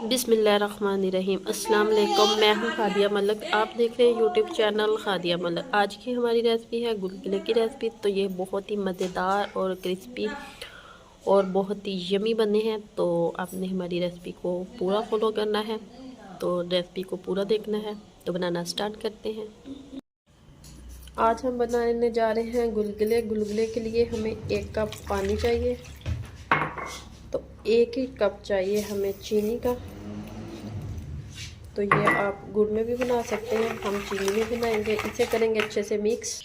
बिस्मिल्लाहिर्रहमानिर्रहीम। अस्सलाम वालेकुम। मैं हूँ खादिया मलक, आप देख रहे हैं यूट्यूब चैनल खादिया मलक। आज की हमारी रेसिपी है गुलगुले की रेसिपी। तो ये बहुत ही मज़ेदार और क्रिस्पी और बहुत ही यमी बने हैं। तो आपने हमारी रेसिपी को पूरा फॉलो करना है, तो रेसिपी को पूरा देखना है। तो बनाना स्टार्ट करते हैं। आज हम बनाने जा रहे हैं गुलगुले। गुलगुले के लिए हमें 1 कप पानी चाहिए, तो 1 ही कप चाहिए हमें चीनी का। तो ये आप गुड़ में भी बना सकते हैं, हम चीनी में बनाएंगे। इसे करेंगे अच्छे से मिक्स।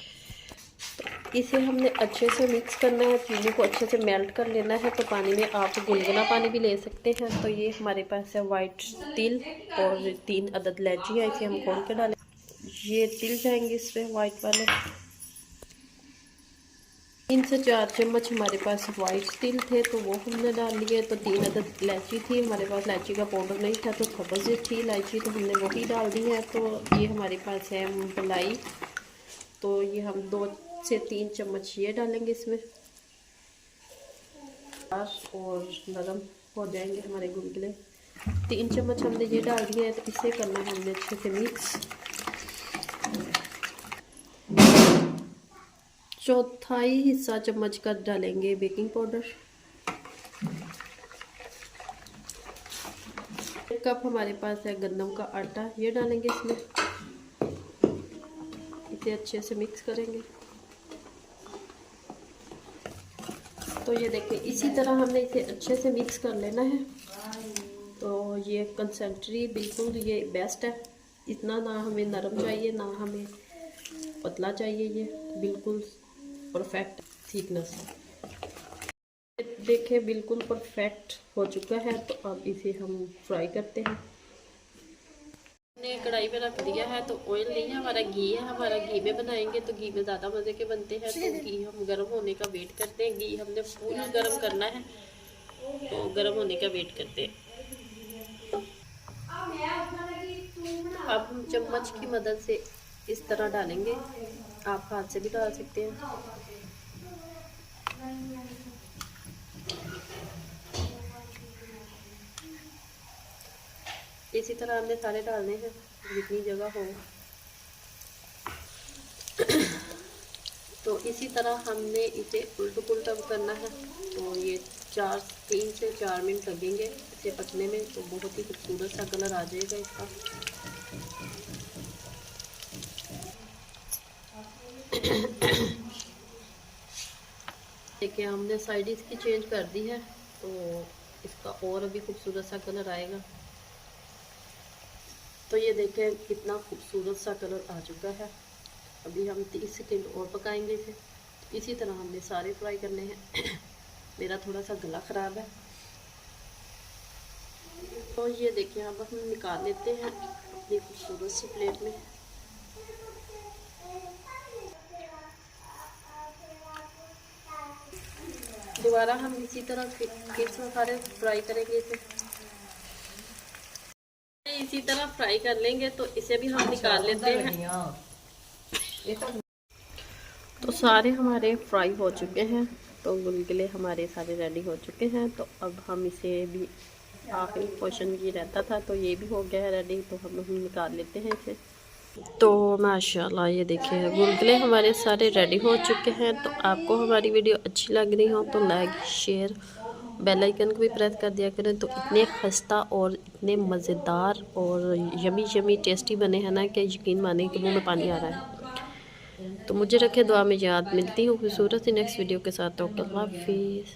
तो इसे हमने अच्छे से मिक्स करना है, चीनी को अच्छे से मेल्ट कर लेना है। तो पानी में आप गुनगुना पानी भी ले सकते हैं। तो ये हमारे पास है वाइट तिल और 3 अदद इलायची है, इसे हम खोल के डालें। ये तिल जाएंगे इसमें वाइट वाले। 3 से 4 चम्मच हमारे पास वाइट तिल थे, तो वो हमने डाल लिए। तो 3 अदद इलायची थी, हमारे पास इलायची का पाउडर नहीं था, तो खबर से थी इलायची, तो हमने वही डाल दी है। तो ये हमारे पास है मलाई, तो ये हम 2 से 3 चम्मच ये डालेंगे इसमें, और नरम हो जाएंगे हमारे गुलगुले। 3 चम्मच हमने ये डाल दिया है। तो इसे करना है हमने अच्छे से मिक्स। चौथाई हिस्सा चम्मच का डालेंगे बेकिंग पाउडर। 1 कप हमारे पास है गंदम का आटा, ये डालेंगे इसमें। इसे अच्छे से मिक्स करेंगे। तो ये देखिए, इसी तरह हमने इसे अच्छे से मिक्स कर लेना है। तो ये कंसंट्री बिल्कुल ये बेस्ट है। इतना ना हमें नरम चाहिए, ना हमें पतला चाहिए, ये बिल्कुल परफेक्ट थिकनेस। देखिए बिल्कुल परफेक्ट हो चुका है। तो अब इसे हम फ्राई करते हैं। हमने कढ़ाई में रख दिया है, तो ऑयल नहीं है, हमारा घी है। हमारा घी में बनाएंगे तो घी में ज़्यादा मज़े के बनते हैं। तो घी हम गर्म होने का वेट करते हैं। घी हमने पूरा गर्म करना है, तो गर्म होने का वेट करते हैं। अब हम चम्मच की मदद से इस तरह डालेंगे, आप हाथ से भी डाल सकते हैं। इसी तरह हमने सारे डालने हैं, जितनी जगह हो। तो इसी तरह हमने इसे उल्टा पुल्टा करना है। तो ये 3 से 4 मिनट लगेंगे इसे पकने में। तो बहुत ही खूबसूरत सा कलर आ जाएगा इसका। देखिए हमने साइड इसकी चेंज कर दी है, तो इसका और अभी खूबसूरत सा कलर आएगा। तो ये देखें कितना खूबसूरत सा कलर आ चुका है। अभी हम 30 सेकेंड और पकाएंगे इसे। इसी तरह हमने सारे फ्राई करने हैं। मेरा थोड़ा सा गला ख़राब है, तो ये देखिए अब हम निकाल लेते हैं अपनी खूबसूरत सी प्लेट में। दोबारा हम इसी तरह फिर से सारे फ्राई करेंगे इसे। इसी तरह फ्राई कर लेंगे, तो इसे भी हम निकाल लेते हैं। तो सारे हमारे फ्राई हो चुके हैं। तो गुलगुले हमारे सारे रेडी हो चुके हैं। तो अब हम इसे भी, आखिरी पोर्शन ये रहता था, तो ये भी हो गया है रेडी। तो हम निकाल लेते हैं इसे। तो माशाल्लाह ये देखिए गुलगुले हमारे सारे रेडी हो चुके हैं। तो आपको हमारी वीडियो अच्छी लग रही हो तो लाइक शेयर बेल आइकन को भी प्रेस कर दिया करें। तो इतने खस्ता और इतने मज़ेदार और यमी यमी टेस्टी बने हैं ना कि यकीन माने कि मुँह में पानी आ रहा है। तो मुझे रखे दुआ में याद। मिलती हूँ खूबसूरत सी नेक्स्ट वीडियो के साथ। ओके, अल्लाह हाफिज़।